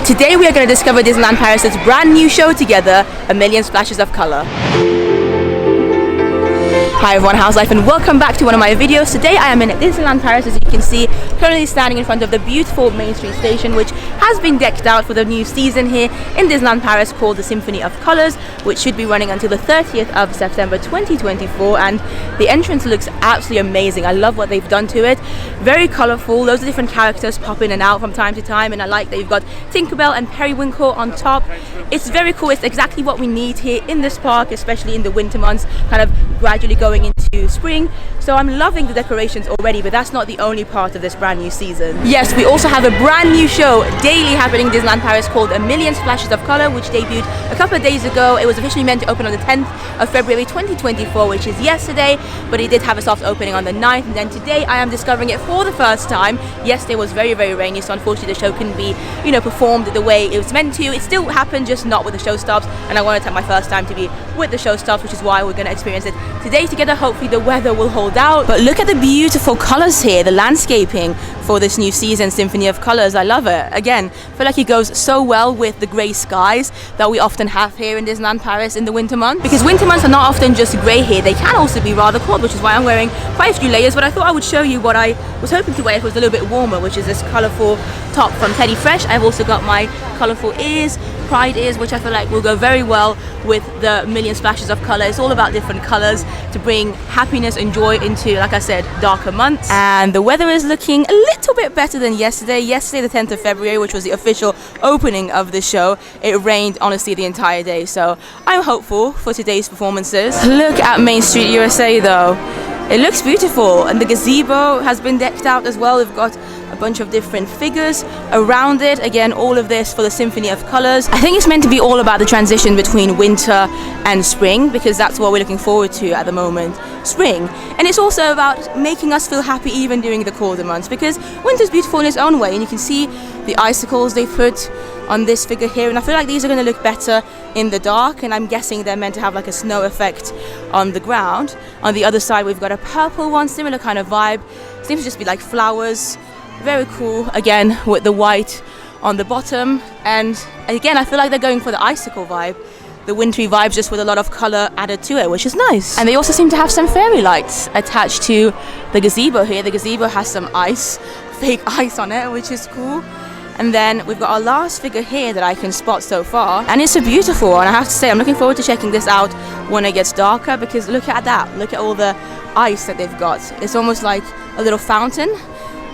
Today we are going to discover Disneyland Paris' brand new show together, A Million Splashes of Colour. Hi everyone, how's life, and welcome back to one of my videos. Today I am in Disneyland Paris, as you can see, currently standing in front of the beautiful Main Street station, which has been decked out for the new season here in Disneyland Paris called the Symphony of Colours, which should be running until the 30th of September 2024, and the entrance looks absolutely amazing. I love what they've done to it. Very colourful, loads of different characters pop in and out from time to time, and I like that you've got Tinkerbell and Periwinkle on top. It's very cool. It's exactly what we need here in this park, especially in the winter months, kind of gradually going into spring. So I'm loving the decorations already, but that's not the only part of this brand new season. Yes, we also have a brand new show daily happening in Disneyland Paris called A Million Splashes of Colour, which debuted a couple of days ago. It was officially meant to open on the 10th of February 2024, which is yesterday, but it did have a soft opening on the 9th, and then today I am discovering it for the first time. Yesterday was very, very rainy, so unfortunately the show couldn't be, performed the way it was meant to. It still happened, just not with the showstops, and I wanted to take my first time to be with the showstops, which is why we're going to experience it today together. Hopefully the weather will hold out. But look at the beautiful colours here, the landscaping for this new season, Symphony of Colours. I love it. Again, I feel like it goes so well with the grey skies that we often have here in Disneyland Paris in the winter months, because winter months are not often just grey here. They can also be rather cold, which is why I'm wearing quite a few layers. But I thought I would show you what I was hoping to wear if it was a little bit warmer, which is this colourful top from Teddy Fresh. I've also got my colourful ears, pride ears, which I feel like will go very well with the Million Splashes of Colour. It's all about different colours to bring happiness and joy into, like I said, darker months. And the weather is looking a little bit better than yesterday. Yesterday, the 10th of February, which was the official opening of the show, it rained honestly the entire day. So I'm hopeful for today's performances. Look at Main Street USA though. It looks beautiful, and the gazebo has been decked out as well. We've got a bunch of different figures around it. Again, all of this for the Symphony of Colours. I think it's meant to be all about the transition between winter and spring, because that's what we're looking forward to at the moment, spring. And it's also about making us feel happy even during the colder months, because winter's beautiful in its own way, and you can see the icicles they put on this figure here, and I feel like these are going to look better in the dark, and I'm guessing they're meant to have like a snow effect on the ground. On the other side we've got a purple one, similar kind of vibe, seems to just be like flowers. Very cool, again with the white on the bottom, and again I feel like they're going for the icicle vibe, the wintry vibes, just with a lot of colour added to it, which is nice. And they also seem to have some fairy lights attached to the gazebo here. The gazebo has some ice, fake ice on it, which is cool. And then we've got our last figure here that I can spot so far, and it's a beautiful one. I have to say, I'm looking forward to checking this out when it gets darker, because look at that, look at all the ice that they've got. It's almost like a little fountain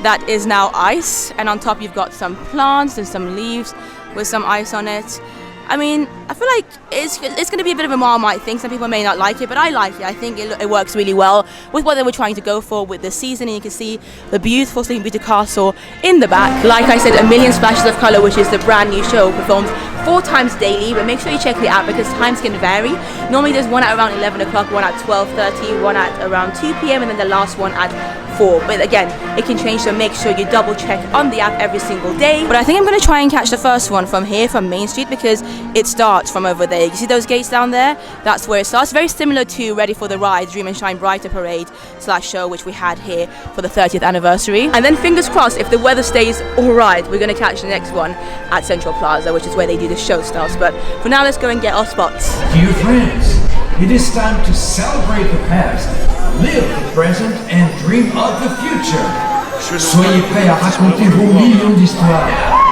that is now ice, and on top you've got some plants and some leaves with some ice on it. I mean, I feel like it's going to be a bit of a Marmite thing. Some people may not like it, but I like it. I think it works really well with what they were trying to go for with this season. And you can see the beautiful Sleeping Beauty castle in the back. Like I said, A Million Splashes of Colour, which is the brand new show, performs 4 times daily, but make sure you check the app because times can vary. Normally there's one at around 11 o'clock, one at 12:30, one at around 2 p.m, and then the last one at 4. But again, it can change, so make sure you double check on the app every single day. But I think I'm going to try and catch the first one from here, from Main Street, because it starts from over there. You see those gates down there? That's where it starts. Very similar to Ready for the Ride, Dream and Shine Brighter Parade / show, which we had here for the 30th anniversary. And then fingers crossed, if the weather stays alright, we're going to catch the next one at Central Plaza, which is where they do the show stuff. But for now, let's go and get our spots. Dear friends, it is time to celebrate the past, live the present and dream of the future. Soyez prêts à raconter vos millions d'histoires.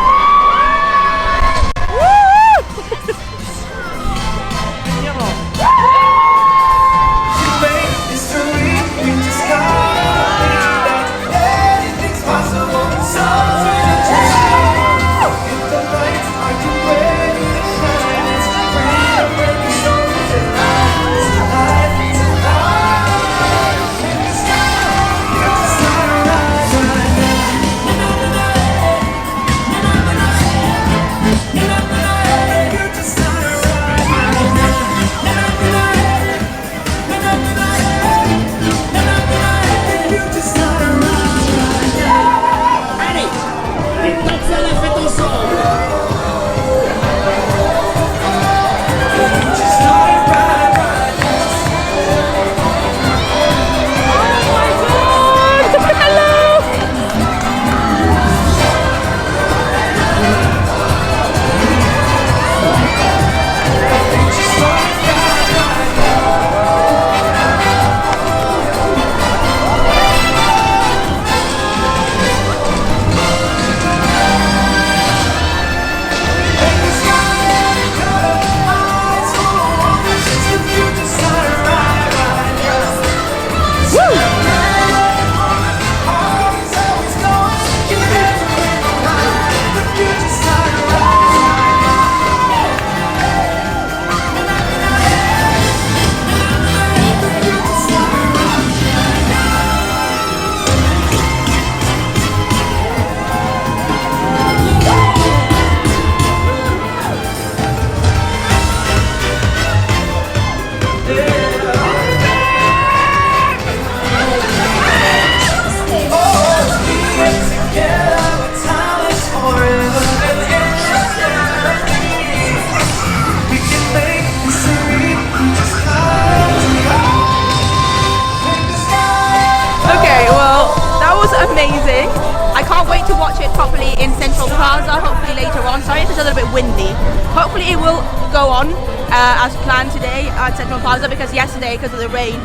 it's a little bit windy. Hopefully it will go on as planned today at Central Plaza, because yesterday, because of the rain,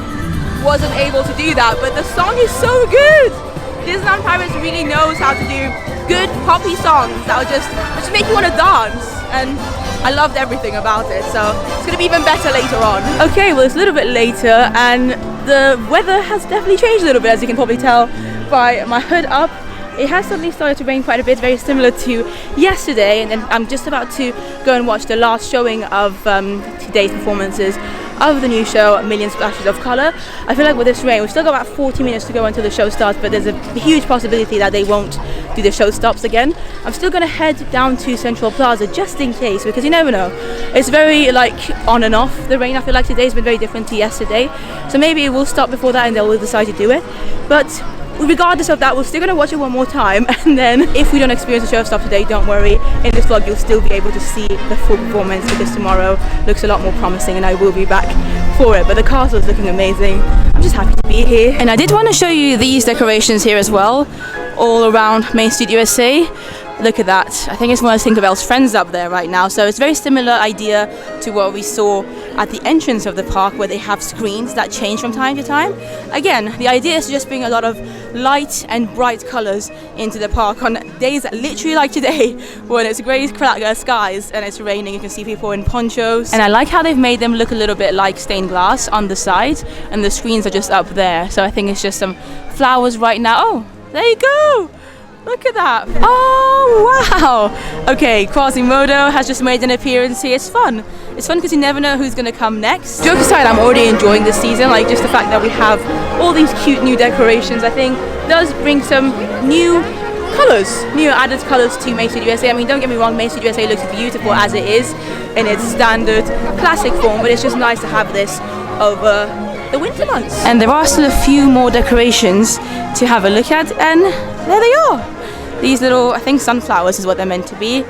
wasn't able to do that. But the song is so good. Disneyland Paris really knows how to do good poppy songs that will just make you want to dance, and I loved everything about it, so it's going to be even better later on. Okay, well, it's a little bit later and the weather has definitely changed a little bit, as you can probably tell by my hood up. It has suddenly started to rain quite a bit, very similar to yesterday, and then I'm just about to go and watch the last showing of today's performances of the new show, Million Splashes of Colour. I feel like with this rain, we've still got about 40 minutes to go until the show starts, but there's a huge possibility that they won't do the show stops again. I'm still going to head down to Central Plaza just in case, because you never know. It's very like on and off, the rain. I feel like today's been very different to yesterday, so maybe it will stop before that and they will decide to do it. But regardless of that, we're still going to watch it one more time, and then if we don't experience a show stop today, don't worry, in this vlog you'll still be able to see the full performance, because tomorrow looks a lot more promising and I will be back for it. But the castle is looking amazing. I'm just happy to be here. And I did want to show you these decorations here as well, all around Main Street USA. Look at that. I think it's one of Tinkerbell's friends up there right now. So it's a very similar idea to what we saw at the entrance of the park, where they have screens that change from time to time. Again, the idea is to just bring a lot of light and bright colors into the park on days literally like today, when it's grey skies and it's raining. You can see people in ponchos, and I like how they've made them look a little bit like stained glass on the side, and the screens are just up there. So I think it's just some flowers right now. Oh, there you go. Look at that. Oh, wow. Okay, Quasimodo has just made an appearance here. It's fun. It's fun because you never know who's going to come next. Jokes aside, I'm already enjoying this season. Like, just the fact that we have all these cute new decorations, I think, does bring some new colours, new added colours to Main Street USA. I mean, don't get me wrong, Main Street USA looks beautiful as it is in its standard classic form, but it's just nice to have this over the winter months. And there are still a few more decorations to have a look at, and there they are. These little, I think sunflowers is what they're meant to be.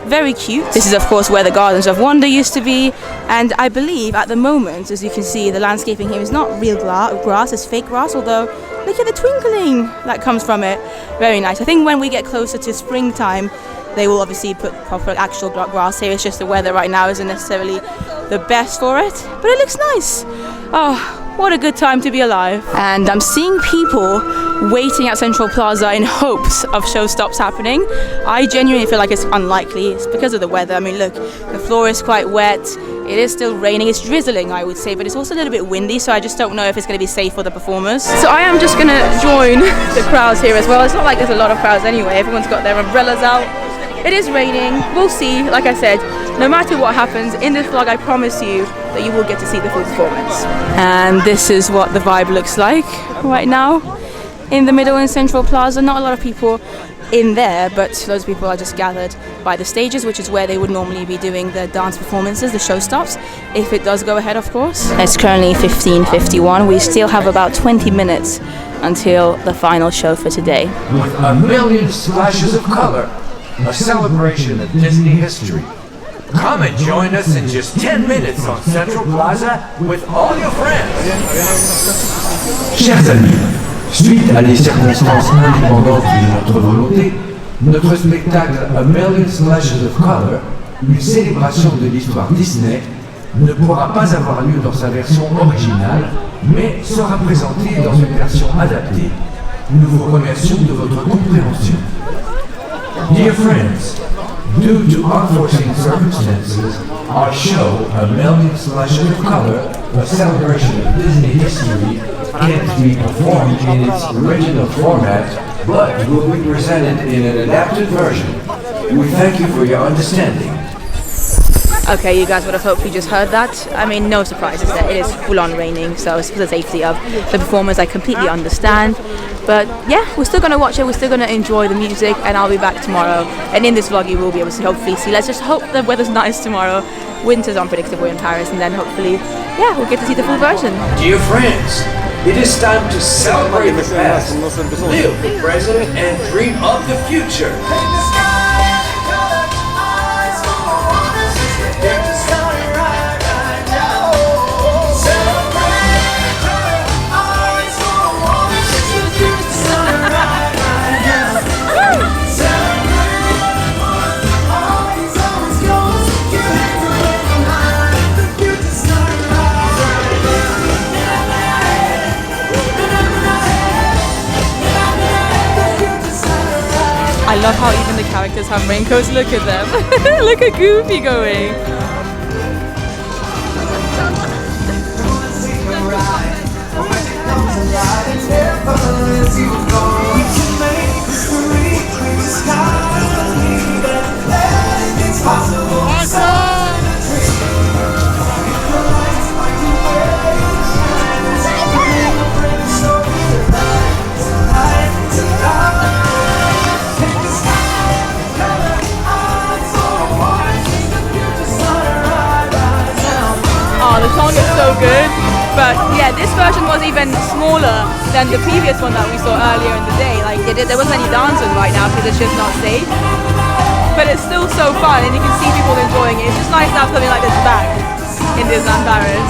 Very cute. This is of course where the Gardens of Wonder used to be, and I believe at the moment, as you can see, the landscaping here is not real grass, it's fake grass, although look at the twinkling that comes from it. Very nice. I think when we get closer to springtime, they will obviously put proper actual grass here. It's just the weather right now isn't necessarily the best for it, but it looks nice. Oh, what a good time to be alive. And I'm seeing people waiting at Central Plaza in hopes of show stops happening. I genuinely feel like it's unlikely. It's because of the weather. I mean, look, the floor is quite wet. It is still raining. It's drizzling, I would say, but it's also a little bit windy, so I just don't know if it's going to be safe for the performers. So I am just going to join the crowds here as well. It's not like there's a lot of crowds anyway. Everyone's got their umbrellas out. It is raining. We'll see. Like I said, no matter what happens in this vlog, I promise you that you will get to see the full performance. And this is what the vibe looks like right now in the middle in Central Plaza. Not a lot of people in there, but those people are just gathered by the stages, which is where they would normally be doing the dance performances, the show stops, if it does go ahead, of course. It's currently 15:51. We still have about 20 minutes until the final show for today. With a million splashes of color, a celebration of Disney history. Come and join us in just 10 minutes on Central Plaza with all your friends. Chers amis, suite à des circonstances indépendantes de notre volonté, notre spectacle A Million Splashes of Colour, une célébration de l'histoire Disney, ne pourra pas avoir lieu dans sa version originale, mais sera présenté dans une version adaptée. Nous vous remercions de votre compréhension. Dear friends, due to unforeseen circumstances, our show, A Million Splashes of Colour, a celebration of Disney history, can't be performed in its original format, but will be presented in an adapted version. We thank you for your understanding. Okay, you guys would have hopefully just heard that. I mean, no surprises there. It is full-on raining, so it's for the safety of the performers. I completely understand. But yeah, we're still going to watch it. We're still going to enjoy the music, and I'll be back tomorrow. And in this vlog, you will be able to hopefully see. Let's just hope the weather's nice tomorrow. Winter's unpredictable in Paris, and then hopefully, yeah, we'll get to see the full version. Dear friends, it is time to celebrate the past, live the present, and dream of the future. love how even the characters have raincoats. Look at them. Look at Goofy going. The song is so good, but yeah, this version was even smaller than the previous one that we saw earlier in the day. Like there wasn't any dancers right now because it's just not safe, but it's still so fun and you can see people enjoying it. It's just nice to have something like this back in Disneyland Paris.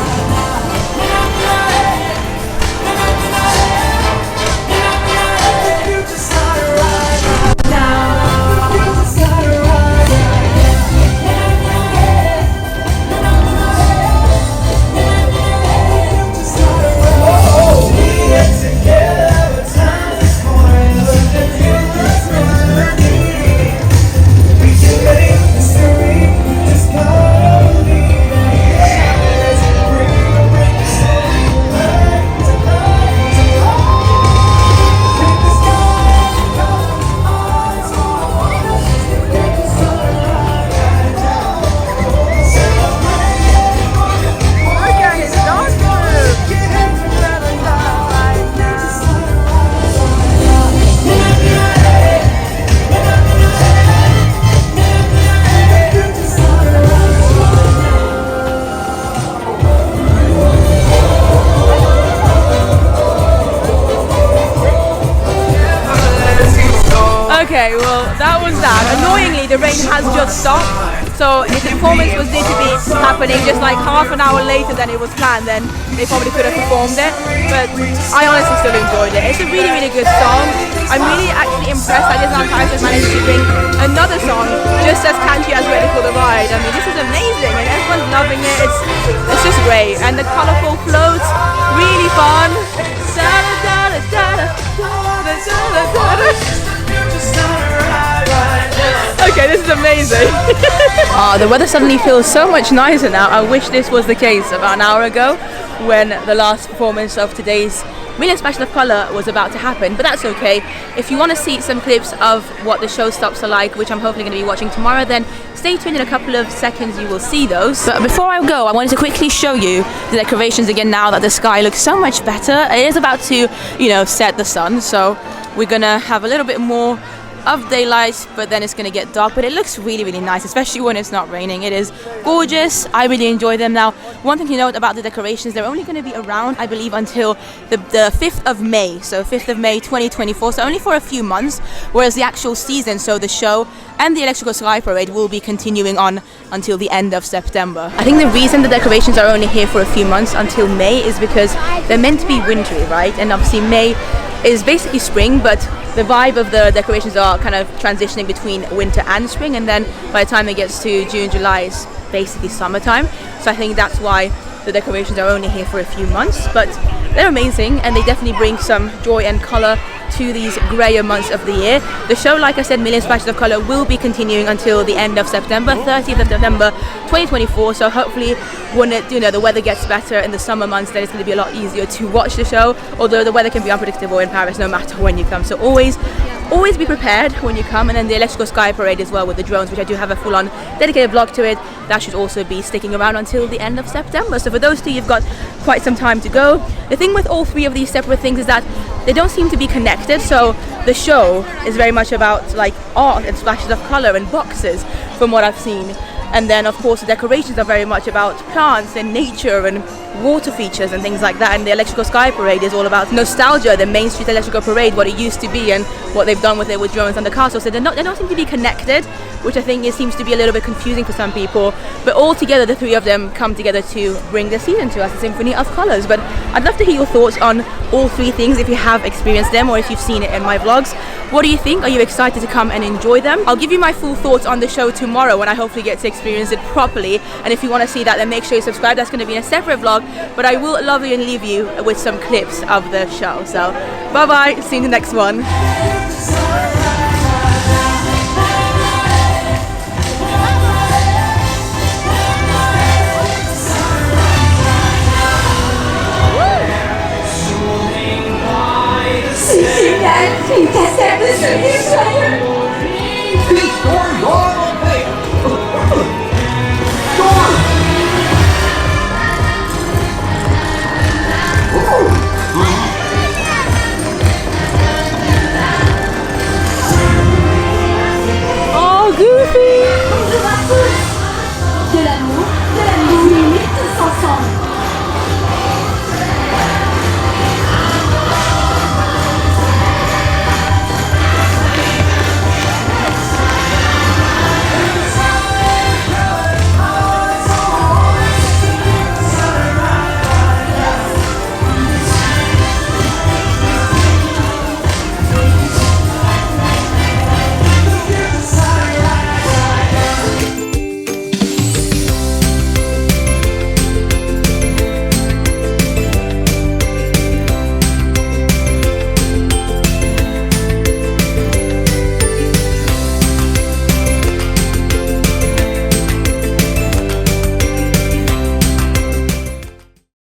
Okay, well that was that. Annoyingly, the rain has just stopped, so if the performance was due to be happening just like half an hour later than it was planned, then they probably could have performed it, but I honestly still enjoyed it. It's a really, really good song. I'm really actually impressed that Disneyland Paris has managed to bring another song just as catchy as Ready for the Ride. I mean, this is amazing and everyone's loving it. It's just great, and the colourful floats, really fun. Okay, this is amazing. The weather suddenly feels so much nicer now. I wish this was the case about an hour ago when the last performance of today's Million Special of Colour was about to happen, but that's okay. If you want to see some clips of what the show stops are like, which I'm hopefully going to be watching tomorrow, then stay tuned. In a couple of seconds you will see those. But before I go, I wanted to quickly show you the decorations again now that the sky looks so much better. It is about to, set the sun, so we're gonna have a little bit more of daylight, but then it's going to get dark, but it looks really, really nice, especially when it's not raining. It is gorgeous. I really enjoy them. Now, one thing to note about the decorations, they're only going to be around, I believe, until the 5th of May, so 5th of May 2024, so only for a few months, whereas the actual season, so the show and the Electrical Sky Parade, will be continuing on until the end of September. I think the reason the decorations are only here for a few months until May is because they're meant to be wintry, right? And obviously May is basically spring, but the vibe of the decorations are kind of transitioning between winter and spring, and then by the time it gets to June, July, it's basically summertime. So I think that's why the decorations are only here for a few months, but they're amazing and they definitely bring some joy and colour to these grayer months of the year. The show, like I said, Million Splashes of Colour, will be continuing until the end of September, 30th of September 2024, so hopefully when the weather gets better in the summer months, then it's going to be a lot easier to watch the show, although the weather can be unpredictable in Paris no matter when you come, so always be prepared when you come. And then the Electrical Sky Parade as well with the drones, which I do have a full-on dedicated vlog to it, that should also be sticking around until the end of September. So for those two, you've got quite some time to go. The thing with all three of these separate things is that they don't seem to be connected, so the show is very much about like art and splashes of colour and boxes from what I've seen. And then of course the decorations are very much about plants and nature and water features and things like that, and the Electrical Sky Parade is all about nostalgia, the Main Street Electrical Parade, what it used to be and what they've done with it with drones and the castle. So they don't seem to be connected, which I think seems to be a little bit confusing for some people, but all together the three of them come together to bring the season to us, the Symphony of Colours. But I'd love to hear your thoughts on all three things, if you have experienced them or if you've seen it in my vlogs. What do you think? Are you excited to come and enjoy them? I'll give you my full thoughts on the show tomorrow when I hopefully get to experience it properly, and if you want to see that, then make sure you subscribe. That's going to be in a separate vlog, but I will love you and leave you with some clips of the show. So bye bye, see you in the next one.